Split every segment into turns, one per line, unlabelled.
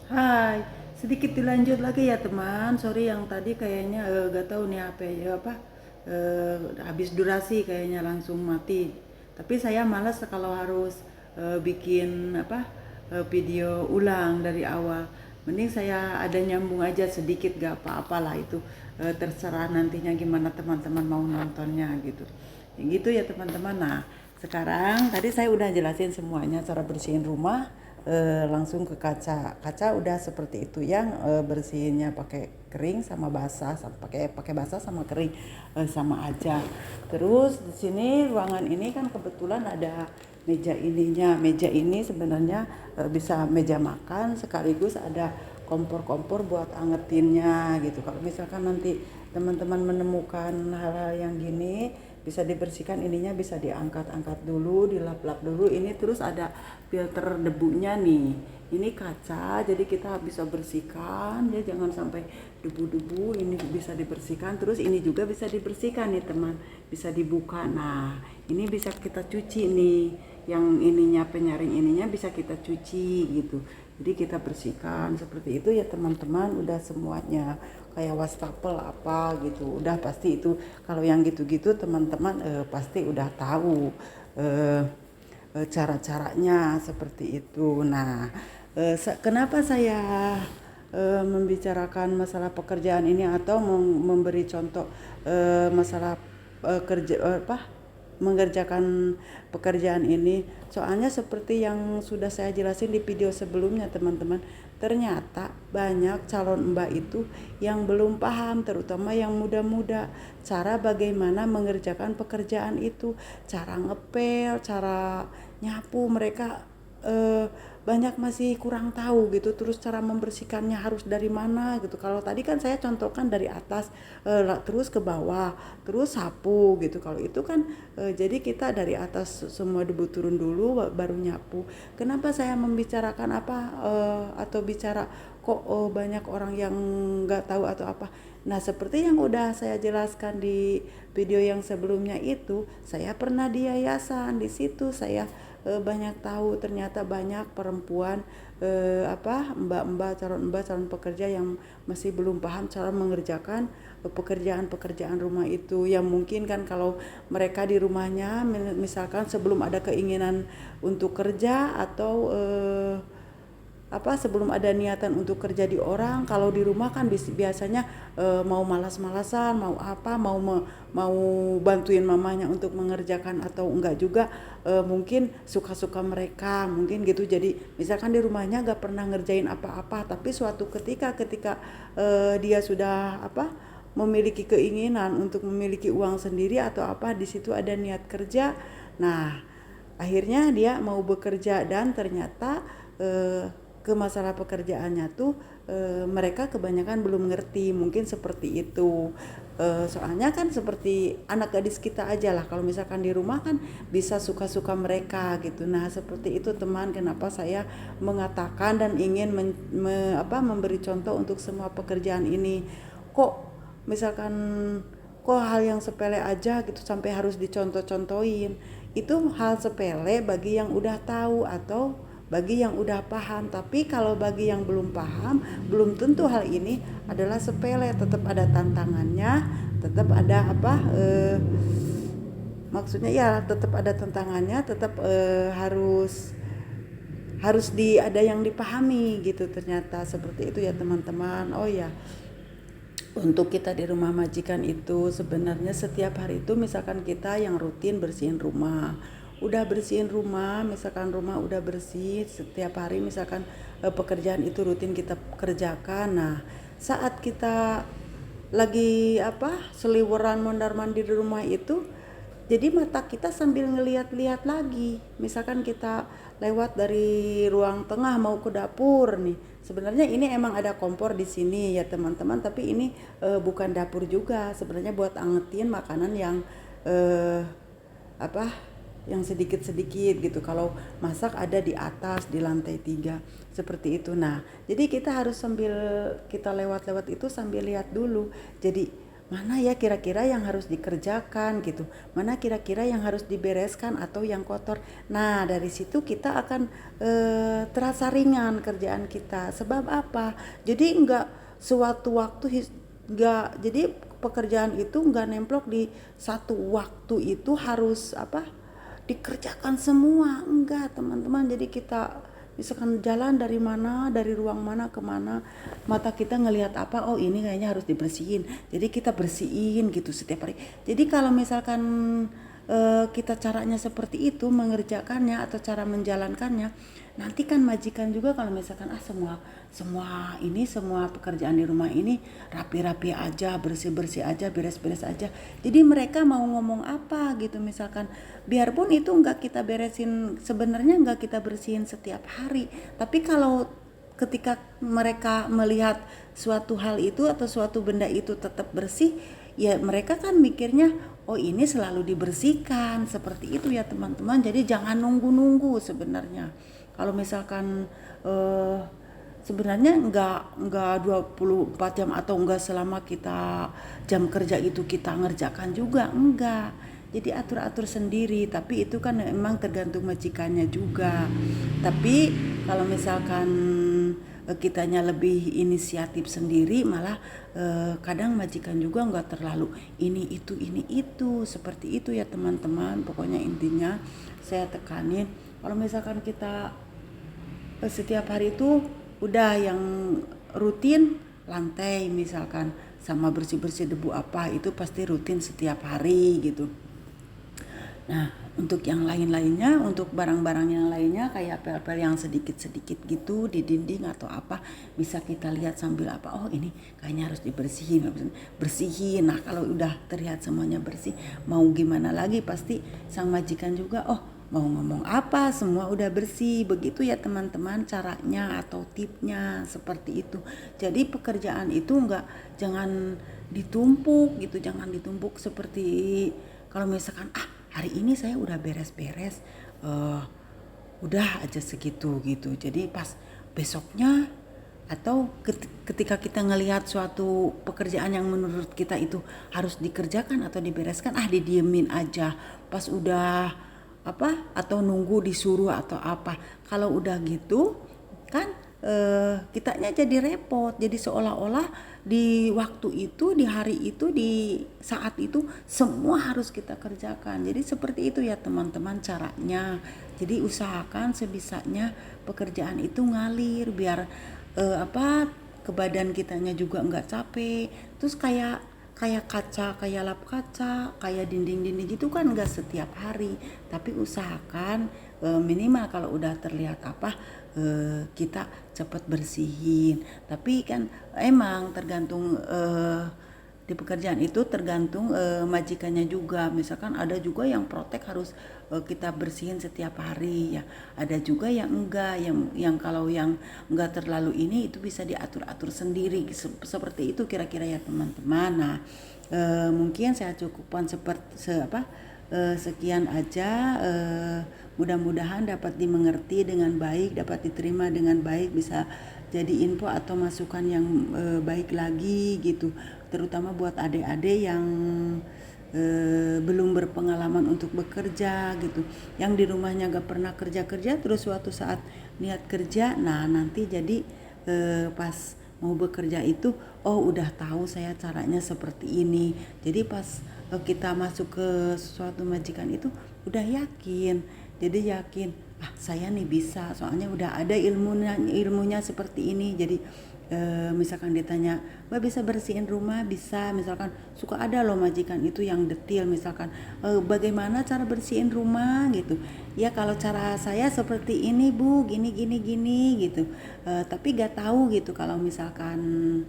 Hai, sedikit dilanjut lagi ya teman. Sorry yang tadi kayaknya gak tahu nih apa ya apa habis durasi kayaknya langsung mati. Tapi saya malas kalau harus bikin video ulang dari awal. Mending saya ada nyambung aja sedikit gak apa-apalah itu. Terserah nantinya gimana teman-teman mau nontonnya gitu. Yang gitu ya teman-teman. Nah, sekarang tadi saya udah jelasin semuanya cara bersihin rumah, langsung ke kaca udah seperti itu yang bersihinnya pakai kering sama basah, pakai basah sama kering, sama aja. Terus di sini ruangan ini kan kebetulan ada meja ini sebenarnya bisa meja makan sekaligus ada kompor-kompor buat angetinnya gitu. Kalau misalkan nanti teman-teman menemukan hal-hal yang gini, bisa dibersihkan, ininya bisa diangkat-angkat dulu, dilap-lap dulu. Ini terus ada filter debunya nih, ini kaca jadi kita bisa bersihkan ya, jangan sampai debu-debu. Ini bisa dibersihkan, terus ini juga bisa dibersihkan nih teman, bisa dibuka. Nah, ini bisa kita cuci nih, yang ininya penyaring ininya bisa kita cuci gitu. Jadi kita bersihkan seperti itu ya teman-teman. Udah semuanya kayak wastafel apa gitu, udah pasti itu. Kalau yang gitu-gitu teman-teman pasti udah tahu eh, cara-caranya seperti itu. Nah, kenapa saya membicarakan masalah pekerjaan ini atau memberi contoh masalah kerja mengerjakan pekerjaan ini? Soalnya seperti yang sudah saya jelasin di video sebelumnya teman-teman, ternyata banyak calon mbak itu yang belum paham, terutama yang muda-muda, cara bagaimana mengerjakan pekerjaan itu, cara ngepel, cara nyapu. Mereka eh, banyak masih kurang tahu gitu. Terus cara membersihkannya harus dari mana gitu. Kalau tadi kan saya contohkan dari atas terus ke bawah, terus sapu gitu. Kalau itu kan jadi kita dari atas semua debu turun dulu baru nyapu. Kenapa saya membicarakan atau bicara kok banyak orang yang nggak tahu atau apa. Nah, seperti yang udah saya jelaskan di video yang sebelumnya itu, saya pernah di yayasan. Di situ saya banyak tahu, ternyata banyak perempuan mbak-mbak, calon pekerja yang masih belum paham cara mengerjakan pekerjaan-pekerjaan rumah itu. Yang mungkin kan kalau mereka di rumahnya misalkan sebelum ada keinginan untuk kerja atau sebelum ada niatan untuk kerja di orang, kalau di rumah kan biasanya mau malas-malasan, mau bantuin mamanya untuk mengerjakan atau enggak juga, mungkin suka-suka mereka mungkin gitu. Jadi misalkan di rumahnya gak pernah ngerjain apa-apa, tapi suatu ketika dia sudah memiliki keinginan untuk memiliki uang sendiri atau apa, di situ ada niat kerja. Nah, akhirnya dia mau bekerja dan ternyata ke masalah pekerjaannya tuh mereka kebanyakan belum ngerti, mungkin seperti itu. Soalnya kan seperti anak gadis kita aja lah, kalau misalkan di rumah kan bisa suka-suka mereka gitu. Nah, seperti itu teman, kenapa saya mengatakan dan ingin memberi contoh untuk semua pekerjaan ini. Kok misalkan kok hal yang sepele aja gitu sampai harus dicontoh-contohin. Itu hal sepele bagi yang udah tahu atau bagi yang udah paham. Tapi kalau bagi yang belum paham, belum tentu hal ini adalah sepele. Tetap ada tantangannya, tetap ada maksudnya ya, tetap ada tantangannya, tetap harus ada yang dipahami gitu. Ternyata seperti itu ya teman-teman. Oh ya, untuk kita di rumah majikan itu sebenarnya setiap hari itu misalkan kita yang rutin bersihin rumah, udah bersihin rumah, misalkan rumah udah bersih setiap hari, misalkan pekerjaan itu rutin kita kerjakan. Nah, saat kita lagi seliweran mondar mandir di rumah itu, jadi mata kita sambil ngeliat-liat lagi. Misalkan kita lewat dari ruang tengah mau ke dapur nih. Sebenarnya ini emang ada kompor di sini ya teman-teman, tapi ini bukan dapur juga. Sebenarnya buat angetin makanan yang eh, apa yang sedikit-sedikit gitu. Kalau masak ada di atas di lantai 3 seperti itu. Nah, jadi kita harus sambil kita lewat-lewat itu sambil lihat dulu. Jadi mana ya kira-kira yang harus dikerjakan gitu, mana kira-kira yang harus dibereskan atau yang kotor. Nah dari situ kita akan terasa ringan kerjaan kita. Sebab apa? Jadi enggak suatu waktu enggak, jadi pekerjaan itu enggak nemplok di satu waktu itu harus apa dikerjakan semua, enggak teman-teman. Jadi kita misalkan jalan dari mana, dari ruang mana ke mana, mata kita ngelihat apa, oh ini kayaknya harus dibersihin, jadi kita bersihin gitu setiap hari. Jadi kalau misalkan kita caranya seperti itu mengerjakannya atau cara menjalankannya, nanti kan majikan juga kalau misalkan semua pekerjaan di rumah ini rapi-rapi aja, bersih-bersih aja, beres-beres aja, jadi mereka mau ngomong apa gitu, misalkan biarpun itu nggak kita beresin, sebenarnya nggak kita bersihin setiap hari, tapi kalau ketika mereka melihat suatu hal itu atau suatu benda itu tetap bersih, ya mereka kan mikirnya oh ini selalu dibersihkan, seperti itu ya teman-teman. Jadi jangan nunggu-nunggu sebenarnya. Kalau misalkan eh, sebenarnya enggak 24 jam atau enggak selama kita jam kerja itu kita ngerjakan juga, enggak. Jadi atur-atur sendiri, tapi itu kan memang tergantung majikannya juga. Tapi kalau misalkan kitanya lebih inisiatif sendiri, malah kadang majikan juga nggak terlalu ini itu seperti itu ya teman-teman. Pokoknya intinya saya tekanin kalau misalkan kita setiap hari itu udah yang rutin, lantai misalkan sama bersih-bersih debu apa itu pasti rutin setiap hari gitu. Nah, untuk yang lain-lainnya, untuk barang-barang yang lainnya kayak pel-pel yang sedikit-sedikit gitu di dinding atau apa, bisa kita lihat sambil apa, oh ini kayaknya harus dibersihin, bersihin. Nah, kalau udah terlihat semuanya bersih, mau gimana lagi, pasti sang majikan juga, oh mau ngomong apa, semua udah bersih. Begitu ya teman-teman caranya atau tipnya seperti itu. Jadi pekerjaan itu jangan ditumpuk gitu, jangan ditumpuk seperti kalau misalkan hari ini saya udah beres-beres, udah aja segitu gitu. Jadi pas besoknya atau ketika kita ngelihat suatu pekerjaan yang menurut kita itu harus dikerjakan atau dibereskan, didiemin aja. Pas udah apa atau nunggu disuruh atau apa. Kalau udah gitu kan kitanya jadi repot, jadi seolah-olah di waktu itu, di hari itu, di saat itu semua harus kita kerjakan. Jadi seperti itu ya teman-teman caranya. Jadi usahakan sebisanya pekerjaan itu ngalir biar ke badan kitanya juga nggak capek. Terus kayak kaca, kayak lap kaca, kayak dinding-dinding gitu kan nggak setiap hari, tapi usahakan minimal kalau udah terlihat kita cepat bersihin. Tapi kan emang tergantung di pekerjaan itu tergantung majikannya juga. Misalkan ada juga yang protek harus kita bersihin setiap hari ya. Ada juga yang enggak, yang kalau yang enggak terlalu ini itu bisa diatur-atur sendiri. Seperti itu kira-kira ya teman-teman. Nah, mungkin saya cukupkan sekian aja. Mudah-mudahan dapat dimengerti dengan baik, dapat diterima dengan baik, bisa jadi info atau masukan yang baik lagi gitu, terutama buat adik-adik yang belum berpengalaman untuk bekerja gitu, yang di rumahnya gak pernah kerja-kerja, terus suatu saat niat kerja, nah nanti jadi pas mau bekerja itu, oh udah tahu saya caranya seperti ini. Jadi pas kita masuk ke suatu majikan itu udah yakin, jadi yakin saya nih bisa, soalnya udah ada ilmunya seperti ini. Jadi misalkan ditanya, Mbak bisa bersihin rumah? Bisa. Misalkan suka ada loh majikan itu yang detail, misalkan bagaimana cara bersihin rumah gitu ya, kalau cara saya seperti ini Bu, gini gini gini gitu. Tapi gak tahu gitu kalau misalkan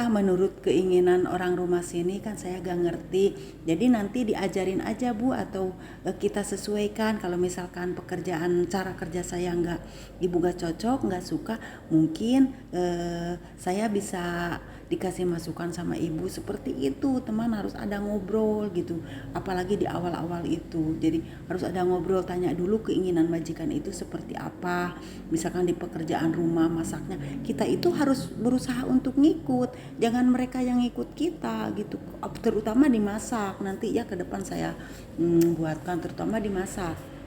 menurut keinginan orang rumah sini kan saya gak ngerti. Jadi nanti diajarin aja Bu, atau kita sesuaikan. Kalau misalkan cara kerja saya ibu gak cocok, gak suka, mungkin saya bisa dikasih masukan sama ibu seperti itu, teman, harus ada ngobrol gitu, apalagi di awal-awal itu. Jadi harus ada ngobrol, tanya dulu keinginan majikan itu seperti apa. Misalkan di pekerjaan rumah masaknya, kita itu harus berusaha untuk ngikut, jangan mereka yang ngikut kita gitu, terutama dimasak. Nanti ya ke depan saya buatkan terutama dimasak.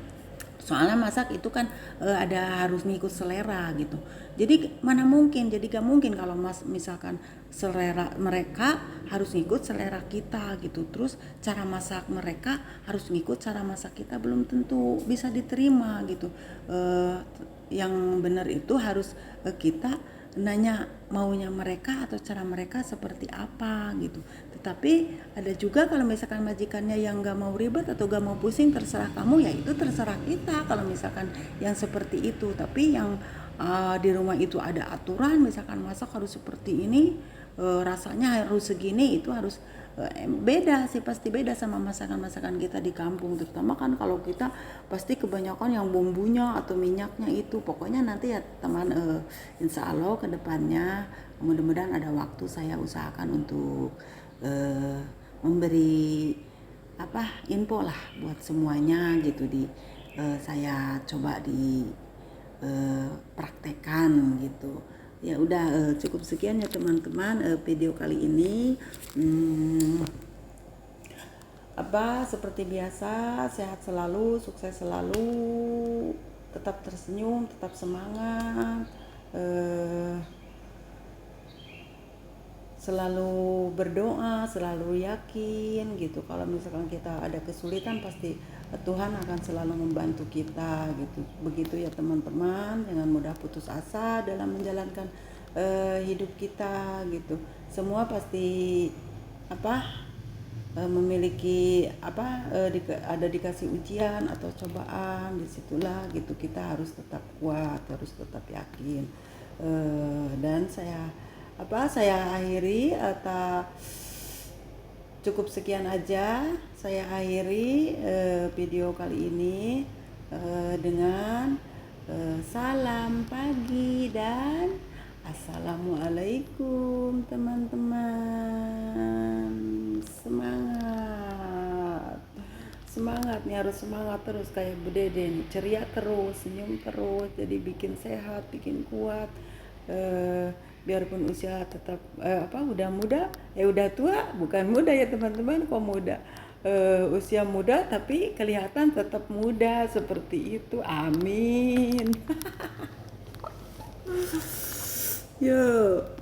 Soalnya masak itu kan ada harus ngikut selera gitu. Jadi mana mungkin, jadi gak mungkin kalau misalkan selera mereka harus ngikut selera kita gitu. Terus cara masak mereka harus ngikut cara masak kita, belum tentu bisa diterima gitu. Yang benar itu harus kita nanya maunya mereka atau cara mereka seperti apa gitu. Tetapi ada juga kalau misalkan majikannya yang gak mau ribet atau gak mau pusing, terserah kamu, ya itu terserah kita kalau misalkan yang seperti itu. Tapi yang di rumah itu ada aturan, misalkan masak harus seperti ini, rasanya harus segini, itu harus beda sih, pasti beda sama masakan-masakan kita di kampung. Terutama kan kalau kita pasti kebanyakan yang bumbunya atau minyaknya itu. Pokoknya nanti ya teman, insya Allah kedepannya mudah-mudahan ada waktu saya usahakan untuk memberi info lah buat semuanya gitu, saya coba di praktekan gitu. Ya udah, cukup sekian ya teman-teman, video kali ini. Seperti biasa, sehat selalu, sukses selalu, tetap tersenyum, tetap semangat, selalu berdoa, selalu yakin gitu. Kalau misalkan kita ada kesulitan, pasti Tuhan akan selalu membantu kita gitu. Begitu ya teman-teman, jangan mudah putus asa dalam menjalankan hidup kita gitu. Semua pasti memiliki ada dikasih ujian atau cobaan, disitulah gitu kita harus tetap kuat, harus tetap yakin. Dan saya akhiri atau cukup sekian aja. Saya akhiri video kali ini dengan salam pagi dan assalamualaikum teman-teman. Semangat nih, harus semangat terus kayak Bu Dede nih, ceria terus, senyum terus, jadi bikin sehat, bikin kuat. Biarpun usia tetap udah muda, udah tua, bukan muda ya teman-teman, kok muda, usia muda tapi kelihatan tetap muda, seperti itu. Amin. Yuk.